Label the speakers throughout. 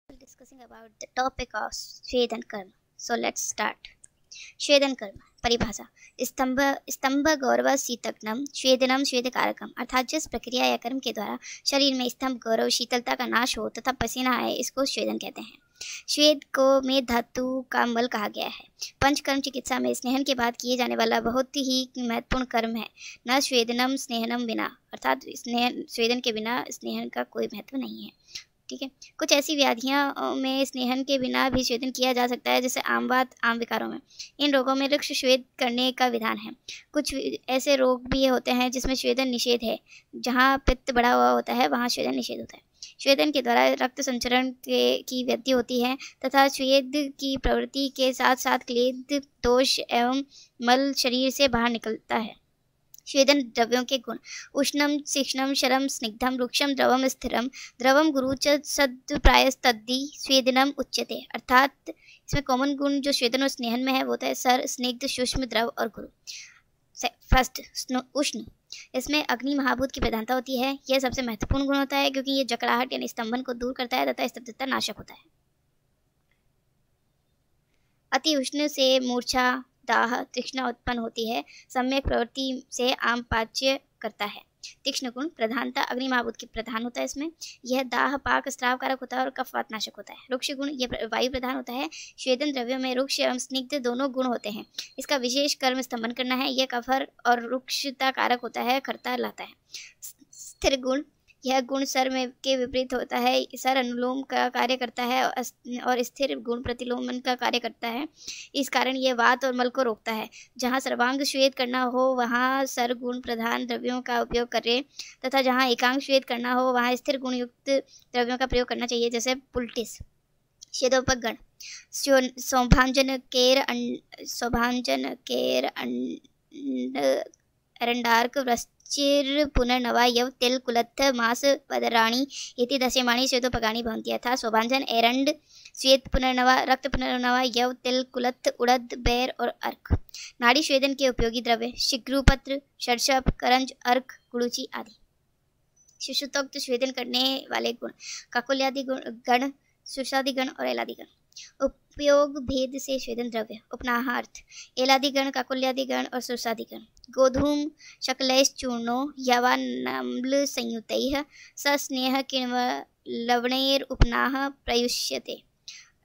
Speaker 1: Discussing about the topic of Shvedan Karma. So let's start. Shvedan Karma परिभाषा स्तंभ स्तंभ गौरव शीतकनम श्वेदनम श्वेदकारकम अर्थात जिस प्रक्रिया या कर्म के द्वारा शरीर में स्तंभ गौरव शीतलता का नाश हो तथा पसीना आए इसको श्वेदन कहते हैं। श्वेद को में धातु का मल कहा गया है। पंचकर्म चिकित्सा में स्नेहन के बाद किए जाने वाला बहुत ही महत्वपूर्ण कर्म है। न स्वेदनम स्नेहनम बिना अर्थात स्वेदन के बिना स्नेहन का कोई महत्व नहीं है। ठीक है, कुछ ऐसी व्याधियां में स्नेहन के बिना भी स्वेदन किया जा सकता है, जैसे आमवात आम विकारों में। इन रोगों में वृक्ष स्वेद करने का विधान है। कुछ ऐसे रोग भी होते हैं जिसमें स्वेदन निषेध है। जहां पित्त बढ़ा हुआ होता है वहां स्वेदन निषेध होता है। स्वेदन के द्वारा रक्त संचरण की वृद्धि होती है तथा स्वेद की प्रवृत्ति के साथ साथ क्लेद दोष एवं मल शरीर से बाहर निकलता है। स्वेदन द्रव्यों के गुण उष्णम शिक्षणम शरम स्निग्धम रुक्षम द्रवम स्थिरम द्रवम गुरुच सद्प्रायस्तद्धि स्वेदनम उच्यते। अर्थात इसमें कॉमन गुण जो स्वेदन और स्नेहन में है वो होता है सर, स्निग्ध, सूक्ष्म, द्रव और गुरु। फर्स्ट उष्ण, इसमें अग्नि महाभूत की प्रधानता होती है। यह सबसे महत्वपूर्ण गुण होता है क्योंकि ये जकड़ाहट यानी स्तंभन को दूर करता है तथा स्तब्धता नाशक होता है। अति उष्ण से मूर्छा दाह तीक्ष्ण उत्पन्न होती है। सम्यक प्रवृत्ति से आम पाच्य करता है। तीक्ष्ण गुण प्रधानता अग्नि महाभूत की प्रधान होता है। इसमें यह दाह पाक स्त्राव कारक होता है और कफवात नाशक होता है। रुक्ष गुण यह वायु प्रधान होता है। स्वेदन द्रव्यों में रुक्ष एवं स्निग्ध दोनों गुण होते हैं। इसका विशेष कर्म स्तंभन करना है। यह कफर और रुक्षता कारक होता है, खरता लाता है। स्थिर गुण यह गुण सर में के विपरीत होता है। सर अनुलोम का कार्य करता है और स्थिर गुण प्रतिलोमन का कार्य करता है। इस कारण यह वात और मल को रोकता है। जहाँ सर्वांग श्वेद करना हो वहाँ सर गुण प्रधान द्रव्यों का उपयोग करें तथा जहाँ एकांग श्वेद करना हो वहाँ स्थिर गुण युक्त द्रव्यों का प्रयोग करना चाहिए, जैसे पुलटिस। श्वेदोपगण सौभांजन केर अरंडार्क वृश्चिर पुनर्नवा यव तिल कुलत्थ मास पदराणी इति दशमाणी श्वेतोपगाणी भवन्ति। यथा शोभांजन एरंड श्वेत पुनर्नवा रक्त पुनर्नवा यव तिल कुलत्थ उड़द बैर और अर्क। नाड़ी स्वेदन के उपयोगी द्रव्य शिग्रुपत्र शर्षप करंज अर्क गुड़ुचि आदि। शिशुत्वक्त स्वेदन करने वाले गुण काकुल्यादि गण सुषादि गण और एलादि गण। उपयोग भेद से स्वेदन द्रव्य उपनाहार्थ एलादि गण काकुल्यादि गण और सुषादि गण। गोधूम शकलैश चूर्णो यवानम्ल संयुतैः सस्नेह किण्व लवणैर उपनाह प्रयुष्यते।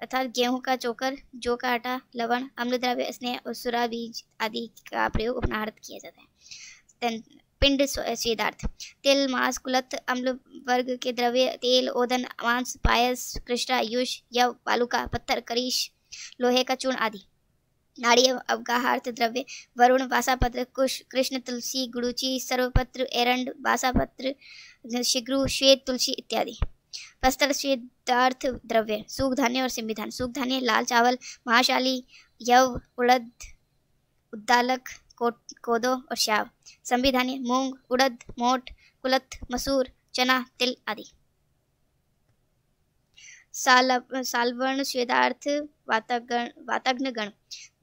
Speaker 1: अर्थात गेहूं का चोकर, जौ का आटा, लवण, अम्ल द्रव्य, स्नेह और सुरा बीज आदि का प्रयोग उपनाहार्थ किया जाता है। पिंड स्वेदार्थ तिल मांस कुलत्थ अम्ल वर्ग के द्रव्य तेल ओदन मांस पायस कृष्णा आयुष यव बालुका पत्थर करीश लोहे का चूर्ण आदि। नाड़ी अवगाहार्थ द्रव्य वरुण वासापत्र कुश कृष्ण तुलसी गुड़ुचि सर्वपत्र एरंड वासापत्र शिग्रु श्वेत तुलसी इत्यादि। प्रस्तर स्वेदार्थ द्रव्य सूख धान्य और संविधान। सूख धान्य लाल चावल महाशाली यव उड़द उद्दालक कोदो और श्याव। संविधान्य मूंग उड़द मोठ कुलत्थ मसूर चना तिल आदि। सालवर्ण स्वेदार्थ वाताग्न गण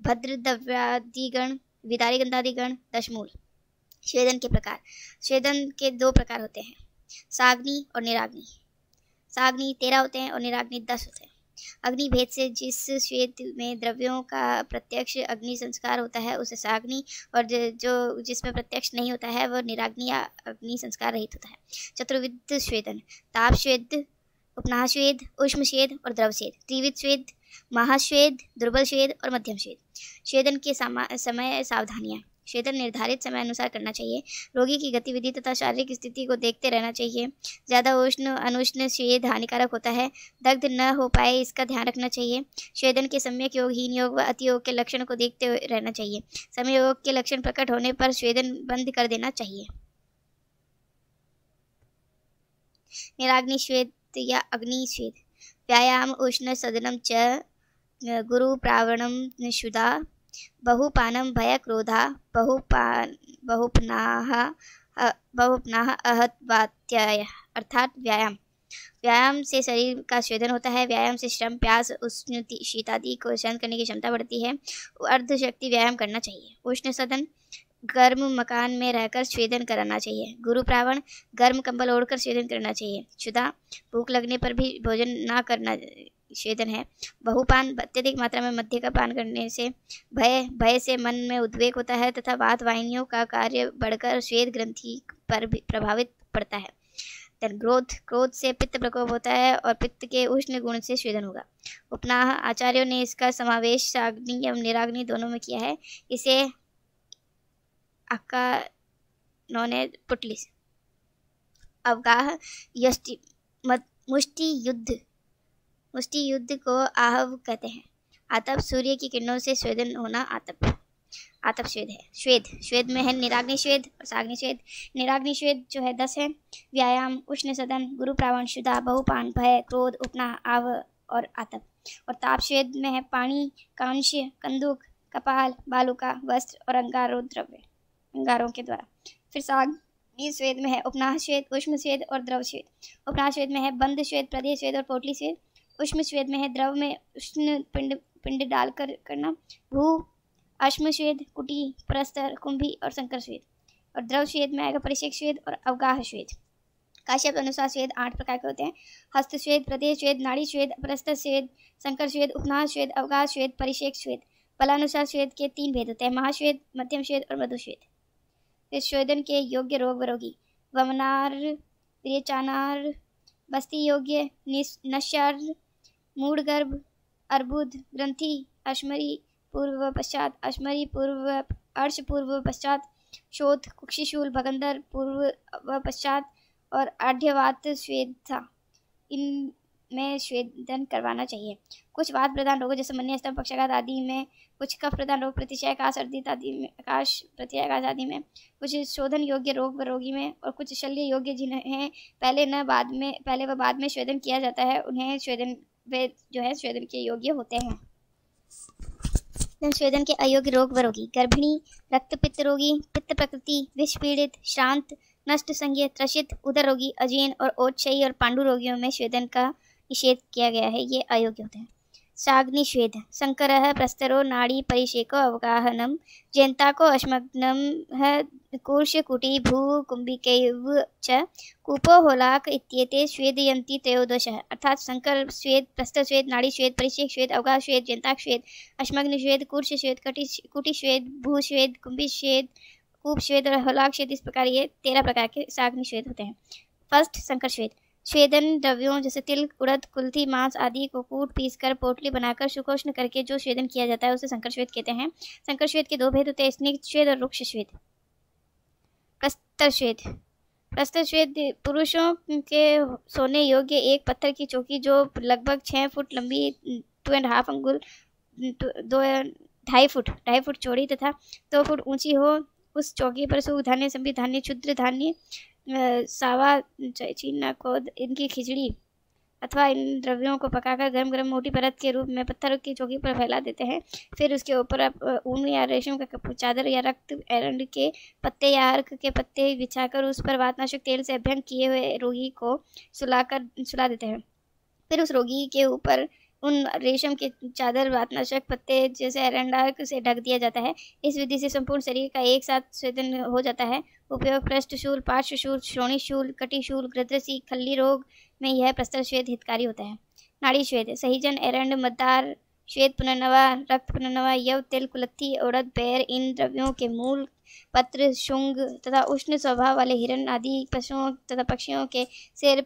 Speaker 1: भद्र दव्यादि गण विदारी गंधादि गण दशमूल। स्वेदन के प्रकार स्वेदन के दो प्रकार होते हैं, साग्नि और निराग्नि। साग्नि 13 होते हैं और निराग्नि 10 होते हैं। अग्नि भेद से जिस स्वेद में द्रव्यों का प्रत्यक्ष अग्नि संस्कार होता है उसे साग्नि, और जो जिसमें प्रत्यक्ष नहीं होता है वह निराग्नि या अग्नि संस्कार रहित होता है। चतुर्विध स्वेदन ताप स्वेद उपनाह स्वेद उष्म स्वेद और द्रव स्वेद। त्रिविध स्वेद महास्वेद दुर्बल स्वेद और मध्यम स्वेद। स्वेदन के समय सावधानियाँ स्वेदन निर्धारित समय अनुसार करना चाहिए। रोगी की गतिविधि तथा शारीरिक स्थिति को देखते रहना चाहिए। ज़्यादा उष्ण अनुष्ण स्वेद हानिकारक होता है। दग्ध न हो पाए इसका ध्यान रखना चाहिए। स्वेदन के सम्यक योग हीन योग व अति योग के लक्षण को देखते रहना चाहिए। समय योग के लक्षण प्रकट होने पर स्वेदन बंद कर देना चाहिए। निराग्नि स्वेद या अग्नि स्वेद व्यायाम उष्ण सदनम च गुरु प्रावणम शुदा बहुपानम भय क्रोधा बहुपनाह अहत्वात्याय। अर्थात व्यायाम से शरीर का स्वेदन होता है। व्यायाम से श्रम प्यास उष्ण शीतादि को सहन करने की क्षमता बढ़ती है। अर्ध शक्ति व्यायाम करना चाहिए। उष्ण सदन गर्म मकान में रहकर स्वेदन कराना चाहिए। गुरु प्रावण गर्म कंबल ओढ़कर स्वेदन करना चाहिए। क्षुधा भूख लगने पर भी भोजन ना करना स्वेदन है। बहुपान अत्यधिक मात्रा में मद्य का पान करने से भय से मन में उद्वेग होता है तथा वात वाहिनियों का कार्य बढ़कर श्वेत ग्रंथि पर भी प्रभावित पड़ता है। देन क्रोध से पित्त प्रकोप होता है और पित्त के उष्ण गुण से स्वेदन होगा। उपनाह आचार्यों ने इसका समावेश साग्नि एवं निराग्नि दोनों में किया है। इसे ने पुटली अवगाह मुष्टि युद्ध को आहव कहते हैं। आतप सूर्य की किरणों से स्वेदन होना आतप स्वेद है। श्वेद में है निराग्नि श्वेद और साग्नि श्वेद। निराग्नि श्वेद जो है 10 है। व्यायाम, उष्ण सदन, गुरु प्रावण, शुदा, बहुपान, भय, क्रोध, उपनाह, आव और आतप। और ताप श्वेद में है पानी, कांस्य, कंदुक, कपाल, बालुका, वस्त्र और अंगारों के द्वारा। फिर साग्नि श्वेद में है उपनाह श्वेद, उष्ण श्वेद और द्रव श्वेद। उपनाह श्वेद में है बंद श्वेद, प्रदेश श्वेद और पोटली श्वेद। उष्ण श्वेद में है द्रव में उष्ण पिंड डालकर करना, भू, अश्म श्वेद, कुटी, प्रस्तर, कुंभी और संकर श्वेद। और द्रव श्वेद में आएगा परिषेक श्वेद और अवगाह श्वेद। काश्यप अनुसार श्वेद 8 प्रकार के होते हैं। हस्त श्वेद, प्रदेश श्वेद, नाड़ी श्वेद, प्रस्तर श्वेद, संकर श्वेद, उपनाह श्वेद, अवगाह श्वेद, परिषेक श्वेद। फलानुसार श्वेद के 3 भेद होते हैं, महाश्वेद, मध्यम श्वेद और मधु श्वेद। फिर स्वेदन के योग्य रोग व रोगी: वमनार, विरेचनार, बस्ती योग्य, नश्यार, मूढ़गर्भ, अर्बुद, ग्रंथि, अश्मरी पूर्व पश्चात, अश्मरी पूर्व, अर्श पूर्व पश्चात, शोथ, कुक्षिशूल, भगंदर पूर्व व पश्चात और आढ़्यवात स्वेद था। इनमें स्वेदन करवाना चाहिए। कुछ वात प्रधान रोगों जैसे मन्य, स्तंभ, पक्षाघात आदि में, कुछ कफ प्रधान रोग प्रतिशय, काश, अर्दित आदि में, आकाश, प्रत्ययाघात आदि में, कुछ शोधन योग्य रोग व रोगी में और कुछ शल्य योग्य जिन्हें पहले व बाद में स्वेदन किया जाता है उन्हें स्वेदन के योग्य होते हैं। स्वेदन के अयोग्य रोग व रोगी: गर्भिणी, रक्त पित्त रोगी, पित्त प्रकृति, विष पीड़ित, श्रांत, नष्ट संज्ञ, त्रसित, उदर रोगी, अजीर्ण और ओच्छयी और पांडु रोगियों में स्वेदन का निषेध किया गया है, ये अयोग्य होते हैं। साग्नि श्वेद: संकरः, प्रस्तरो, नाड़ी, परिषेको, अवगाहनम, जयंताको, अश्मग्नम, कूर्श, कुटी, भू, कुंभिकैव च, कूपो, होलाक इत्येते स्वेदयन्ति त्रयोदशः। अर्थात संकर श्वेद, प्रस्तर श्वेद, नाड़ी श्वेद, परिषेक श्वेद, अवगाह श्वेद, जयंताक श्वेद, अश्मग्न श्वेद, कूर्श श्वेद, कुटी श्वेद, भू श्वेद, कुंभी श्वेद, कूप श्वेद और होलाक श्वेद। इस प्रकार ये 13 प्रकार के साग्नि श्वेद होते हैं। फर्स्ट, संकर श्वेद: स्वेदन द्रव्यों जैसे तिल, उड़द, कुल्थी, मांस आदि को कूट पीसकर पोटली बनाकर सुकोष्ण करके जो स्वेदन किया जाता है उसे संकर श्वेद कहते हैं। संकर श्वेद के 2 भेद होते हैं, स्निग्ध श्वेद और रुक्ष श्वेद। प्रस्तर श्वेद पुरुषों के सोने योग्य एक पत्थर की चौकी जो लगभग 6 फुट लंबी, 2.5 अंगुल, 2.5 फुट चौड़ी तथा 2 फुट ऊंची हो, उस चौकी पर सूख धान्य, संबी धान्य, क्षुद्र धान्य, सावा, चीना, कोद, इनकी खिचड़ी अथवा इन द्रव्यों को पकाकर गरम मोटी परत के रूप में पत्थर की चौकी पर फैला देते हैं। फिर उसके ऊपर ऊन या रेशम का चादर या रक्त एरंड के पत्ते या अर्क के पत्ते बिछाकर उस पर वातनाशक तेल से अभ्यंग किए हुए रोगी को सुला देते हैं। फिर उस रोगी के ऊपर उन रेशम के चादर, वातनाशक पत्ते जैसे एरंडार्क से ढक दिया जाता है। इस विधि से संपूर्ण शरीर का एक साथ स्वेदन हो जाता है। उपयोग पृष्ठशूल, पार्श्वशूल, श्रोणीशूल, कटिशूल, गृध्रसी, खल्ली रोग में यह प्रस्तर श्वेद हितकारी होता है। नाड़ी श्वेद: सहीजन, एरंड, मद्दार, श्वेत पुनर्नवा, रक्त पुनर्नवा, यव, तिल, कुलत्थी, उड़द, बैर, इन द्रव्यों के मूल, पत्र, शुंग तथा उष्ण स्वभाव वाले हिरण आदि पशुओं तथा पक्षियों के सिर,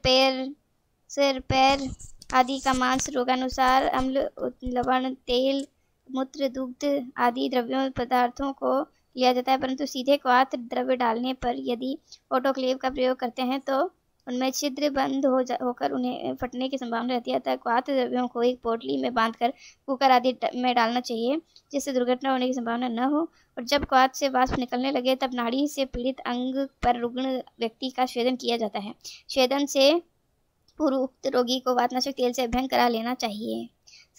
Speaker 1: पैर आदि का मांस, रोगानुसार अम्ल, लवण, तेल, मूत्र, दुग्ध आदि द्रव्यों पदार्थों को लिया जाता है। परंतु सीधे क्वाथ द्रव्य डालने पर यदि ऑटोक्लेव का प्रयोग करते हैं तो उनमें छिद्र बंद होकर उन्हें फटने की संभावना रहती है। अतः क्वाथ द्रव्यों को एक पोटली में बांधकर कुकर आदि में डालना चाहिए जिससे दुर्घटना होने की संभावना न हो। और जब क्वाथ से वाष्प निकलने लगे तब नाड़ी से पीड़ित अंग पर रुग्ण व्यक्ति का स्वेदन किया जाता है। स्वेदन से पूर्व उक्त रोगी को वातनाशक तेल से अभ्यंग करा लेना चाहिए।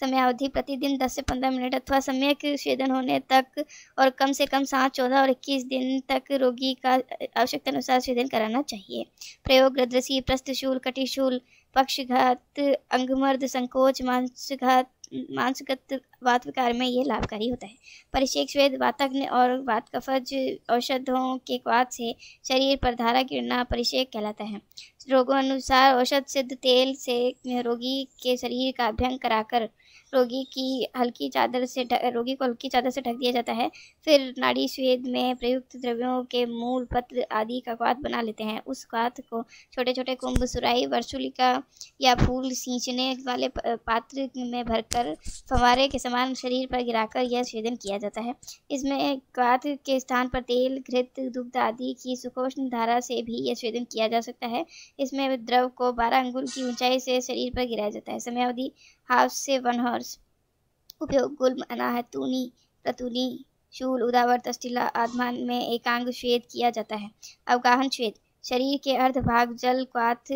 Speaker 1: समयावधि प्रतिदिन 10 से 15 मिनट अथवा सम्यक स्वेदन होने तक और कम से कम 7, 14 और 21 दिन तक रोगी का आवश्यकता अनुसार स्वेदन कराना चाहिए। प्रयोग: गृध्रसी, प्रस्थशूल, कटिशूल, पक्षघात, अंगमर्द, संकोच, मांसघात, मांसगत वात विकार में ये लाभकारी होता है। परिषेक स्वेद वातज्ञ और वात कफज औषधों के क्वाथ से शरीर पर धारा गिरना परिषेक कहलाता है। रोगों अनुसार औषध सिद्ध तेल से रोगी के शरीर का अभ्यंग कराकर रोगी को हल्की चादर से ढक दिया जाता है। फिर नाड़ी स्वेद में प्रयुक्त द्रव्यों के मूल पत्र आदि का क्वाथ बना लेते हैं। उस क्वाथ को छोटे छोटे कुंभ, सुराही, वर्षुलिका या फूल सींचने वाले पात्र में भरकर फव्वारे के समान शरीर पर गिराकर यह स्वेदन किया जाता है। इसमें क्वाथ के स्थान पर तेल, घृत, दुग्ध आदि की सुकोष्ण धारा से भी यह स्वेदन किया जा सकता है। इसमें द्रव को 12 अंगुल की ऊंचाई से शरीर पर गिराया जाता है। समयावधि हाफ से 1 हॉर्स। उपयोग गुल्म, अनाहत, तूनी, रतूनी, शूल, उदावर, तष्टिला आदमान में एकांग स्वेद किया जाता है। अवगाहन स्वेद शरीर के अर्धभाग जल, क्वाथ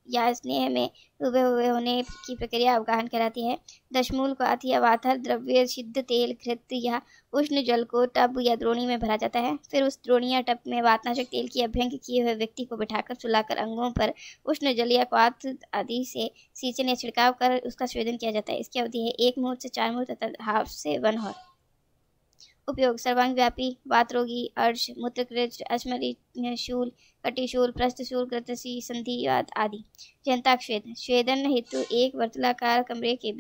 Speaker 1: या स्नेह में डूबे हुए होने की प्रक्रिया अवगाहन कहलाती है। दशमूल क्वाथ या वाथर द्रव्य सिद्ध तेल, घृत या उष्ण जल को टब या द्रोणी में भरा जाता है। फिर उस द्रोणी या टब में वातनाशक तेल की अभ्यंग किए हुए व्यक्ति को बिठाकर सुलाकर अंगों पर उष्ण जल या क्वाथ आदि से सींचन या छिड़काव कर उसका स्वेदन किया जाता है। इसकी अवधि है 1 मुहूर्त से 4 मुहूर्त तथा हाफ से 1 हॉर। उपयोग सर्वांग व्यापी, वात रोगी, अर्श, मूत्रकृच, अश्मरी शूल, कटिशूल, प्रस्थशूल, कृतसी, संधिवात आदि। जनताक स्वेद स्वेदन हेतु एक वर्तुलाकार कमरे के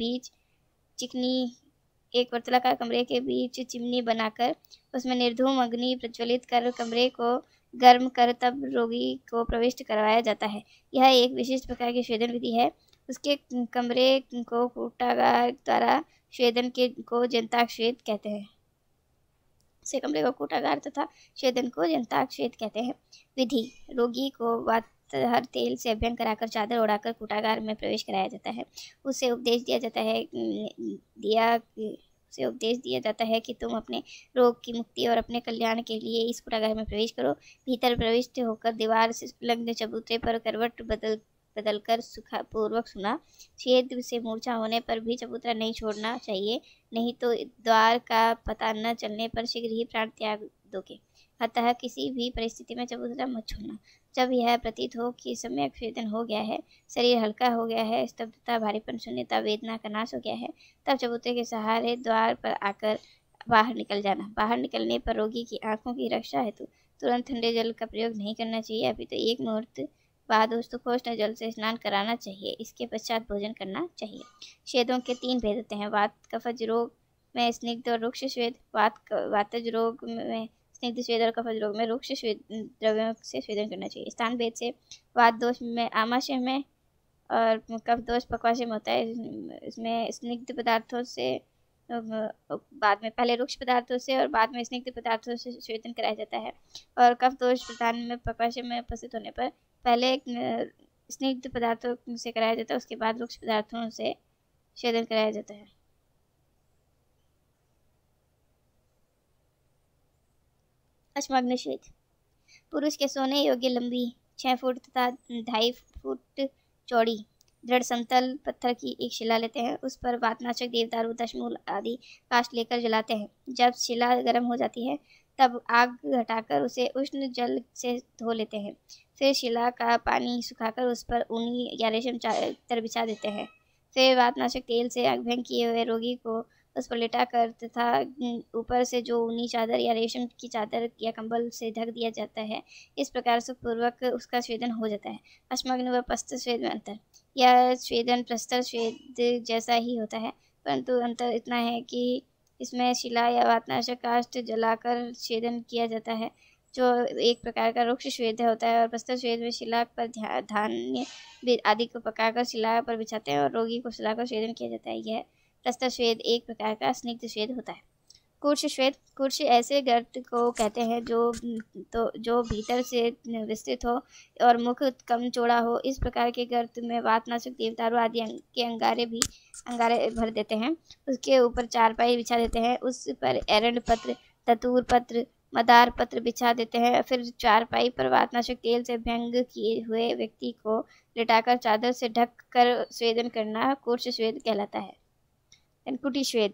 Speaker 1: बीच चिमनी बनाकर उसमें निर्धूम अग्नि प्रज्वलित कर कमरे को गर्म कर तब रोगी को प्रविष्ट करवाया जाता है। यह एक विशिष्ट प्रकार की स्वेदन विधि है। उसके कमरे को कूटागार द्वारा स्वेदन को जनताक स्वेद कहते हैं। से कमरे को कूटागार तथा स्वेदन को जनताक स्वेद कहते हैं। विधि उपयोग तेल से अभ्यंग कराकर चादर ओढ़ाकर कूटागार में प्रवेश कराया जाता है। उसे उपदेश दिया जाता है कि तुम अपने रोग की मुक्ति और अपने कल्याण के लिए इस कूटागार में प्रवेश करो। भीतर प्रविष्ट होकर दीवार से संलग्न चबूतरे पर करवट बदलकर सुखापूर्वक सुना। छेद से मूर्छा होने पर भी चबूतरा नहीं छोड़ना चाहिए, नहीं तो द्वार का पता न चलने पर शीघ्र ही प्राण त्याग दोगे। अतः किसी भी परिस्थिति में चबूतरा मत छोड़ना। जब यह प्रतीत हो कि सम्यक स्वेदन हो गया है, शरीर हल्का हो गया है, स्तब्धता, भारीपन, शून्यता, वेदना का नाश हो गया है, तब चबूतरे के सहारे द्वार पर आकर बाहर निकल जाना। बाहर निकलने पर रोगी की आंखों की रक्षा हेतु तुरंत ठंडे जल का प्रयोग नहीं करना चाहिए, अभी तो 1 मुहूर्त बाद उष्ण जल से स्नान कराना चाहिए। इसके पश्चात भोजन करना चाहिए। स्वेदों के 3 भेद होते हैं। वात कफज रोग में स्निग्ध और रुक्ष स्वेद, वातज रोग में स्निग्ध स्वेद और कफज रोग में रुक्ष स्वेद द्रव्यों से स्वेदन करना चाहिए। स्थान भेद से वात दोष में आमाशय में और कफ दोष पक्वाशय में होता है। इसमें स्निग्ध पदार्थों से बाद में पहले रुक्ष पदार्थों से और बाद में स्निग्ध पदार्थों से स्वेदन कराया जाता है। और कफ दोष प्रधान में पक्वाशय में उपस्थित होने पर पहले स्निग्ध पदार्थों से कराया जाता है, उसके बाद रुक्ष पदार्थों से स्वेदन कराया जाता है। अश्मग्न स्वेद पुरुष के सोने योग्य लंबी 6 फुट तथा 2.5 फुट चौड़ी दृढ़ समतल पत्थर की एक शिला लेते हैं। उस पर वातनाशक, देवदारू, दशमूल आदि काष्ठ लेकर जलाते हैं। जब शिला गर्म हो जाती है तब आग हटाकर उसे उष्ण जल से धो लेते हैं। फिर शिला का पानी सुखाकर उस पर ऊनी या रेशम चादर बिछा देते हैं। फिर वातनाशक तेल से अभ्यंग किए हुए रोगी को उस पर लिटाकर तथा ऊपर से जो ऊनी चादर या रेशम की चादर या कंबल से ढक दिया जाता है, इस प्रकार सुखपूर्वक उसका स्वेदन हो जाता है। अश्मग्न व प्रस्तर स्वेद में अंतर। यह स्वेदन प्रस्तर स्वेद जैसा ही होता है, परंतु अंतर इतना है कि इसमें शिला या वातनाशक काष्ठ जलाकर स्वेदन किया जाता है, जो एक प्रकार का रुक्ष स्वेद होता है। और प्रस्तर स्वेद में शिला पर धान्य आदि को पकाकर शिला पर बिछाते हैं और रोगी को सुलाकर स्वेदन किया जाता है। यह प्रस्तर स्वेद एक प्रकार का स्निग्ध स्वेद होता है। कुर्श स्वेद कुर्श ऐसे गर्त को कहते हैं जो भीतर से विस्तृत हो और मुख कम चौड़ा हो। इस प्रकार के गर्त में वातनाशक, देवदारू आदि के अंगारे भर देते हैं। उसके ऊपर चारपाई बिछा देते हैं। उस पर एरंड पत्र, धतूर पत्र, मदार पत्र बिछा देते हैं। फिर चारपाई पर वातनाशक तेल से अभ्यंग किए हुए व्यक्ति को लिटाकर चादर से ढक कर स्वेदन करना कुर्श स्वेद कहलाता है। कुटी स्वेद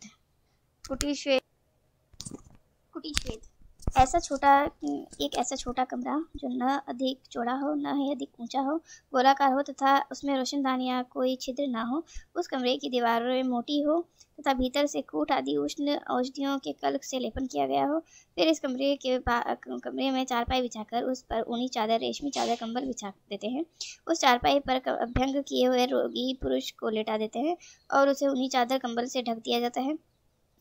Speaker 1: एक ऐसा छोटा कमरा जो न अधिक चौड़ा हो न ही अधिक ऊंचा हो, गोलाकार हो तथा उसमें रोशनदान या कोई छिद्र न हो। उस कमरे की दीवारें मोटी हो तथा भीतर से कूट आदि उष्ण औषधियों के कल्क से लेपन किया गया हो। फिर इस कमरे में चारपाई बिछाकर उस पर ऊनी चादर, रेशमी चादर, कंबल बिछा देते हैं। उस चारपाई पर अभ्यंग किए हुए रोगी पुरुष को लेटा देते हैं और उसे ऊनी चादर, कंबल से ढक दिया जाता है।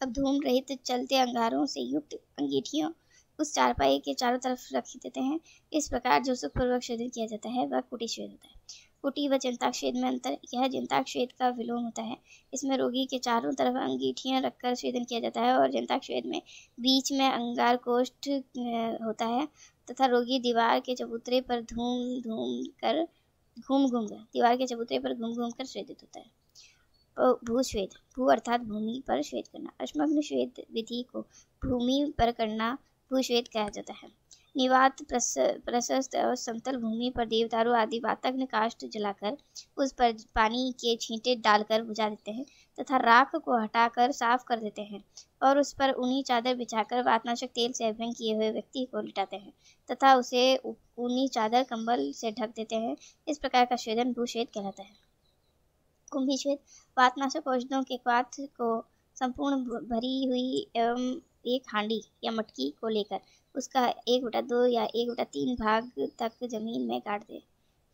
Speaker 1: अब धूम रहित चलते अंगारों से युक्त अंगीठियों उस चारपाई के चारों तरफ रख देते हैं। इस प्रकार जो सुखपूर्वक शोधन किया जाता है वह कुटी श्वेद होता है। कुटी व जंताक श्वेद में अंतर। यह जंताक श्वेद का विलोम होता है। इसमें रोगी के चारों तरफ अंगीठियां रखकर शोधन किया जाता है और जंताक श्वेद में बीच में अंगार कोष्ठ होता है तथा रोगी दीवार के चबूतरे पर घूम घूम कर श्वेदित होता है। भूश्वेद, भू अर्थात भूमि पर श्वेद करना। अश्मग्न श्वेद विधि को भूमि पर करना भूश्वेद कहा जाता है। निवात, प्रशस्त और समतल भूमि पर देवदारू आदि वातग्न काष्ठ जलाकर उस पर पानी के छींटे डालकर बुझा देते हैं तथा राख को हटाकर साफ कर देते हैं और उस पर ऊनी चादर बिछाकर वातनाशक तेल से अभ्यंग किए हुए व्यक्ति को लिटाते हैं तथा उसे ऊनी चादर, कंबल से ढक देते हैं। इस प्रकार का श्वेदन भूश्वेद कहलाता है। कुंभी श्वेद, वातनाशक औषधों के क्वाथ को संपूर्ण भरी हुई एवं एक हांडी या मटकी को लेकर उसका 1/2 या 1/3 भाग तक जमीन में गाड़ दे।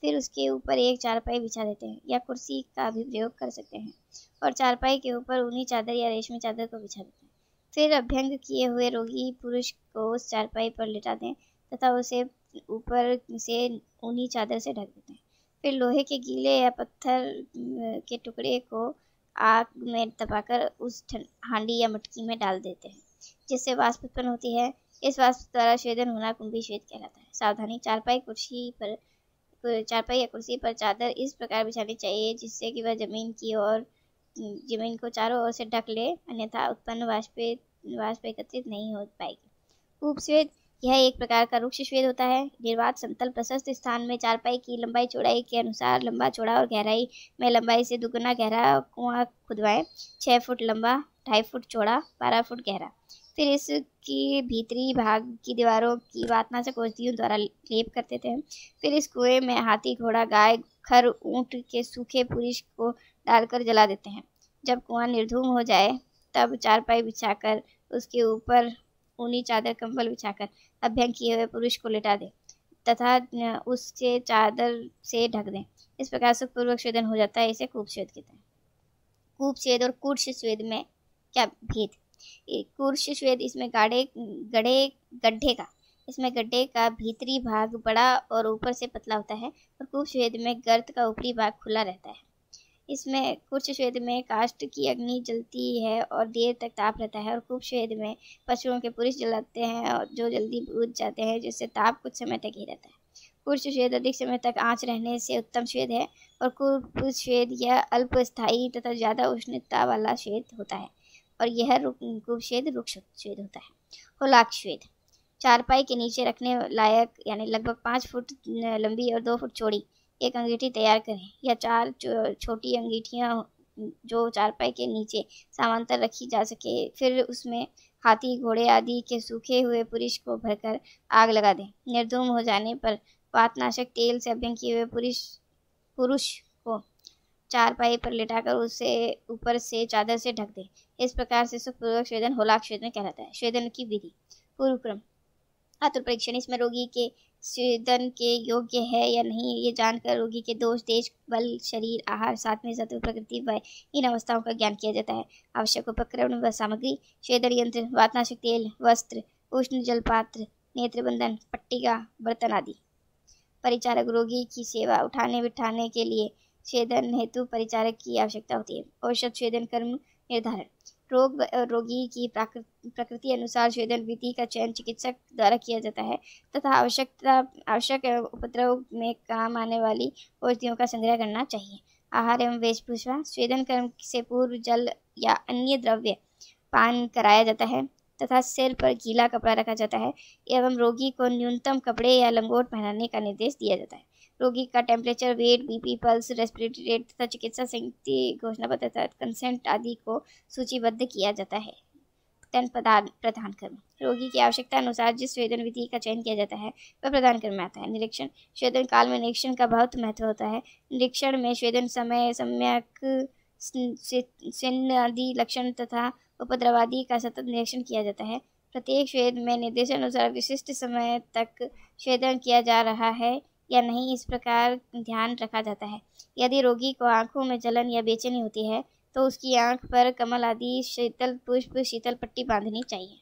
Speaker 1: फिर उसके ऊपर एक चारपाई बिछा देते हैं या कुर्सी का भी प्रयोग कर सकते हैं और चारपाई के ऊपर ऊनी चादर या रेशमी चादर को बिछा देते हैं। फिर अभ्यंग किए हुए रोगी पुरुष को उस चारपाई पर लिटा दें तथा उसे ऊपर से ऊनी चादर से ढक देते हैं। फिर लोहे के गीले या पत्थर के टुकड़े को आग में तपाकर उस हांडी या मटकी में डाल देते हैं जिससे वाष्प उत्पन्न होती है। इस वाष्प द्वारा श्वेदन होना कुंभी श्वेद कहलाता है। सावधानी, चारपाई या कुर्सी पर चादर इस प्रकार बिछानी चाहिए जिससे कि वह जमीन को चारों ओर से ढक ले, अन्यथा उत्पन्न वाष्प एकत्रित नहीं हो पाएगी। कूप श्वेद, यह एक प्रकार का रुक्ष श्वेद होता है। निर्वात, समतल, प्रशस्त स्थान में चारपाई की लंबाई चौड़ाई के अनुसार लंबा, चौड़ा और गहराई में लंबाई से दुगुना गहरा कुआं खुदवाएं। 6 फुट लंबा, 2.5 फुट चौड़ा, 12 फुट गहरा। फिर इसकी भीतरी भाग की दीवारों की वातनाशक औषधियों द्वारा लेप कर देते हैं। फिर इस कुएं में हाथी, घोड़ा, गाय, खर, ऊंट के सूखे पुरुष को डालकर जला देते हैं। जब कुआं निर्धूम हो जाए तब चारपाई बिछाकर उसके ऊपर ऊनी चादर, कंबल बिछाकर अभ्यंग किए हुए पुरुष को लिटा दें तथा उसके चादर से ढक दें। इस प्रकार सुखपूर्वक श्वेदन हो जाता है। इसे कूप श्वेद कहते हैं। कूप श्वेद और कूर्श श्वेद में क्या भेद? कूर्श श्वेद, इसमें गड्ढे का भीतरी भाग बड़ा और ऊपर से पतला होता है और कूप श्वेद में गर्त का ऊपरी भाग खुला रहता है। इसमें कूर्श श्वेद में काष्ठ की अग्नि जलती है और देर तक ताप रहता है और कूप श्वेद में पशुओं के पुरुष जलाते हैं और जो जल्दी बुझ जाते हैं जिससे ताप कुछ समय तक ही रहता है। कूर्श श्वेद अधिक समय तक आंच रहने से उत्तम श्वेद है और कूप श्वेद यह अल्पस्थायी तथा ज़्यादा उष्णता वाला श्वेद होता है और यह कूप श्वेद रुक्ष श्वेद होता है। होलाक श्वेद, चारपाई के नीचे रखने लायक यानी लगभग 5 फुट लंबी और 2 फुट चौड़ी एक अंगीठी तैयार करें या 4 छोटी अंगीठियां जो चारपाई के नीचे समांतर रखी जा सके। फिर उसमें हाथी, घोड़े आदि के सूखे हुए पुरुष को भरकर आग लगा दें। निर्धूम हो जाने पर वातनाशक तेल से अभ्यंग किए हुए पुरुष को चारपाई पर लिटाकर उसे ऊपर से चादर से ढक दें। इस प्रकार से सुखपूर्वक श्वेदन होलाक श्वेदन कहलाता है। श्वेदन की विधि। पूर्व क्रम। आतुर परीक्षण, इसमें रोगी के श्वेदन के योग्य है या नहीं ये जानकर रोगी के दोष, देश, बल, शरीर, आहार, सात्विक, सत्व, प्रकृति व इन अवस्थाओं का ज्ञान किया जाता है। आवश्यक उपकरण व सामग्री: श्वेदन यंत्र, वातनाशक तेल, वस्त्र, उष्ण जल पात्र, नेत्रबंधन, पट्टिका, बर्तन आदि। परिचारक, रोगी की सेवा उठाने बिठाने के लिए श्वेदन हेतु परिचारक की आवश्यकता होती है। औषध श्वेदन कर्म निर्धारण: रोगी की प्रकृति अनुसार श्वेदन विधि का चयन चिकित्सक द्वारा किया जाता है तथा आवश्यक उपद्रव में काम आने वाली औषधियों का संग्रह करना चाहिए। आहार एवं वेशभूषा: श्वेदन कर्म से पूर्व जल या अन्य द्रव्य पान कराया जाता है तथा सिर पर गीला कपड़ा रखा जाता है एवं रोगी को न्यूनतम कपड़े या लंगोट पहनाने का निर्देश दिया जाता है। रोगी का temperature, weight, BP, pulse, respiratory rate तथा चिकित्सा संहिता घोषणा पत्र तथा कंसेंट आदि को सूचीबद्ध किया जाता है। तन प्रदान कर्म। रोगी की आवश्यकता अनुसार जिस स्वेदन विधि का चयन किया जाता है वह प्रदान कर्म में आता है। निरीक्षण। स्वेदन काल में निरीक्षण का बहुत महत्व होता है। निरीक्षण में स्वेदन समय, सम्यक, चिन्ह आदि लक्षण तथा उपद्रवादि का सतत निरीक्षण किया जाता है। प्रत्येक स्वेद में निर्देशानुसार विशिष्ट समय तक स्वेदन किया जा रहा है या नहीं, इस प्रकार ध्यान रखा जाता है। यदि रोगी को आंखों में जलन या बेचैनी होती है तो उसकी आंख पर कमल आदि शीतल पुष्प, शीतल पट्टी बांधनी चाहिए।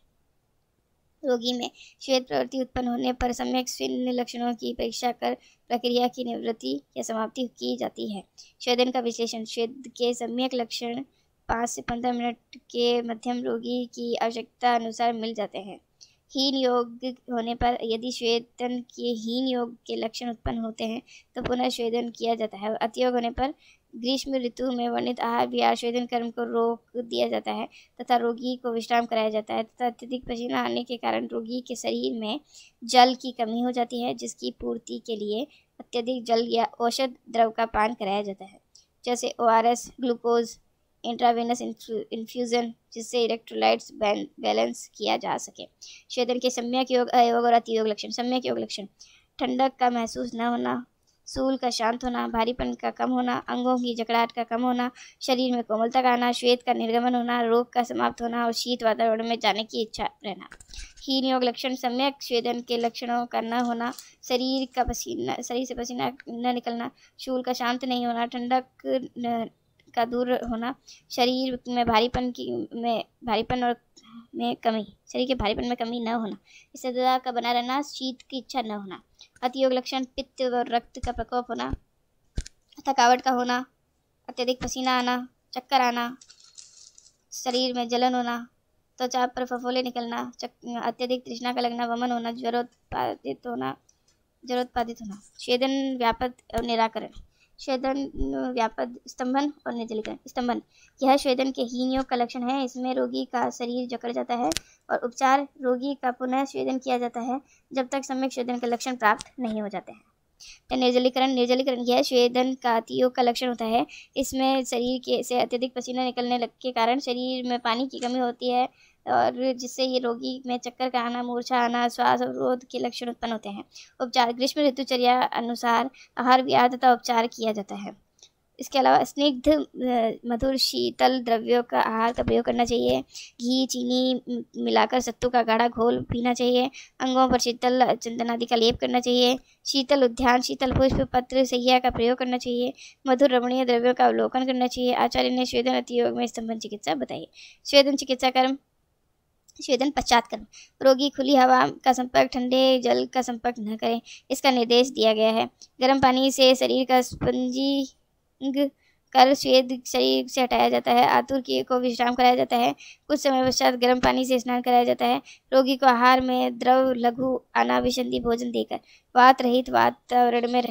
Speaker 1: रोगी में श्वेद प्रवृत्ति उत्पन्न होने पर सम्यक स्विन लक्षणों की परीक्षा कर प्रक्रिया की निवृत्ति या समाप्ति की जाती है। स्वेदन का विश्लेषण। स्वेद के सम्यक लक्षण 5 से 15 मिनट के मध्यम रोगी की आवश्यकता अनुसार मिल जाते हैं। हीन योग होने पर यदि स्वेदन के हीन योग के लक्षण उत्पन्न होते हैं तो पुनः स्वेदन किया जाता है। अतियोग होने पर ग्रीष्म ऋतु में वर्णित आहार विहार स्वेदन कर्म को रोक दिया जाता है तथा रोगी को विश्राम कराया जाता है तथा अत्यधिक पसीना आने के कारण रोगी के शरीर में जल की कमी हो जाती है, जिसकी पूर्ति के लिए अत्यधिक जल या औषध द्रव का पान कराया जाता है, जैसे ORS, ग्लूकोज, इंट्रावेनस इन्फ्यूजन, जिससे इलेक्ट्रोलाइट्स बैलेंस किया जा सके। स्वेदन के सम्यक योग, अयोग और अतियोग लक्षण। सम्यक योग लक्षण। ठंडक का महसूस न होना, सूल का शांत होना, भारीपन का कम होना, अंगों की जकड़ाहट का कम होना, शरीर में कोमलता का आना, श्वेत का निर्गमन होना, रोग का समाप्त होना और शीत वातावरण में जाने की इच्छा रहना। हीन योग लक्षण। सम्यक स्वेदन के लक्षणों का न होना, शरीर से पसीना न निकलना, शूल का शांत नहीं होना, ठंडक का दूर होना, शरीर के भारीपन में कमी न होना, स्थिरता का बना रहना, शीत की इच्छा न होना। अतियोग लक्षण। पित्त और रक्त का प्रकोप होना, थकावट का होना, अत्यधिक पसीना आना, चक्कर आना, शरीर में जलन होना, त्वचा पर फफोले निकलना, अत्यधिक तृष्णा का लगना, वमन होना, ज्वरोत्पादित होना। स्वेदन व्यापक और निराकरण। स्वेदन व्यापक स्तंभन और निर्जलीकरण। स्तंभन। यह स्वेदन के हीन योग का लक्षण है। इसमें रोगी का शरीर जकड़ जाता है और उपचार। रोगी का पुनः स्वेदन किया जाता है जब तक सम्यक स्वेदन के लक्षण प्राप्त नहीं हो जाते हैं। निर्जलीकरण। निर्जलीकरण यह स्वेदन का अतियोग का लक्षण होता है। इसमें शरीर से अत्यधिक पसीना निकलने के कारण शरीर में पानी की कमी होती है और जिससे ये रोगी में चक्कर का आना, मूर्छा आना, श्वास अवरोध के लक्षण उत्पन्न होते हैं। उपचार। ग्रीष्म ऋतुचर्या अनुसार आहार विहार तथा उपचार किया जाता है। इसके अलावा स्निग्ध मधुर शीतल द्रव्यों का आहार का प्रयोग करना चाहिए। घी चीनी मिलाकर सत्तू का गाढ़ा घोल पीना चाहिए। अंगों पर शीतल चंदन आदि का लेप करना चाहिए। शीतल उद्यान, शीतल पुष्प, पत्र, सहिया का प्रयोग करना चाहिए। मधुर रमणीय द्रव्यों का अवलोकन करना चाहिए। आचार्य ने स्वेदन अतियोग में स्तंभन चिकित्सा बताई। स्वेदन चिकित्सा कर्म। स्वेदन पश्चात कर्म। रोगी खुली हवा का संपर्क, ठंडे जल का संपर्क न करें, इसका निर्देश दिया गया है। गर्म पानी से शरीर का स्पंजिंग कर स्वेद शरीर से हटाया जाता है। आतुर को विश्राम कराया जाता है। कुछ समय पश्चात गर्म पानी से स्नान कराया जाता है। रोगी को आहार में द्रव, लघु अनाभिसंधि भोजन देकर वात रहित वातावरण में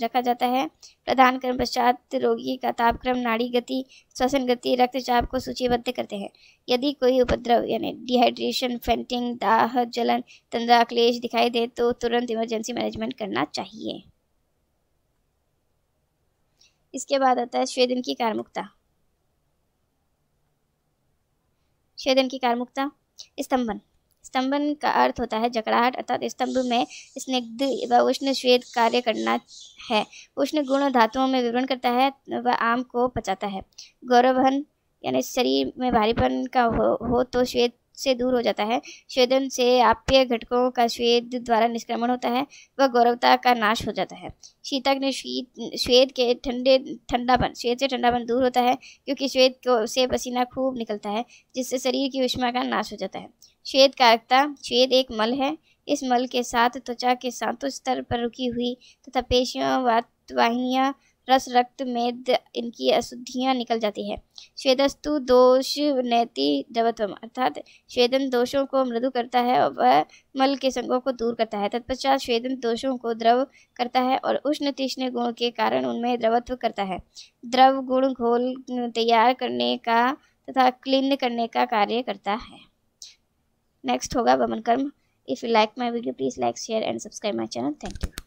Speaker 1: रखा जाता है। प्रधान कर्म पश्चात रोगी का तापक्रम, नाड़ी गति, श्वसन गति, रक्तचाप को सूचीबद्ध करते हैं। यदि कोई उपद्रव यानी डिहाइड्रेशन, फेंटिंग, दाह, जलन, तंद्रा, क्लेश दिखाई दे तो तुरंत इमरजेंसी मैनेजमेंट करना चाहिए। इसके बाद आता है स्वेदन की कारमुकता। स्वेदन की कारमुकता। स्तंभन। स्तंभन का अर्थ होता है जकड़ाहट, अर्थात स्तंभ में स्निग्ध व उष्ण स्वेद कार्य करना है। उष्ण गुण धातुओं में विवरण करता है व आम को पचाता है। गौरवहन यानी शरीर में भारीपन का हो तो स्वेद से दूर हो जाता है। स्वेदन से आप्य घटकों का स्वेद द्वारा निष्क्रमण होता है व गौरवता का नाश हो जाता है। शीतग्न। स्वेद से ठंडापन दूर होता है क्योंकि स्वेद से पसीना खूब निकलता है जिससे शरीर की ऊष्मा का नाश हो जाता है। स्वेद कारकता। स्वेद एक मल है। इस मल के साथ त्वचा के सातों स्तर पर रुकी हुई तथा पेशियों, वाहिनियां, रस, रक्त, मेद इनकी अशुद्धियां निकल जाती है। स्वेदस्तु दोष नैति द्रवत्वम, अर्थात स्वेदन दोषों को मृदु करता है और वह मल के संगों को दूर करता है। तत्पश्चात स्वेदन दोषों को द्रव करता है और उष्ण तीक्ष्ण गुण के कारण उनमें द्रवत्व करता है। द्रव गुण घोल तैयार करने का तथा क्लीन करने का कार्य करता है। नेक्स्ट होगा वमन कर्म। If you like my video please like, share and subscribe my channel. Thank you.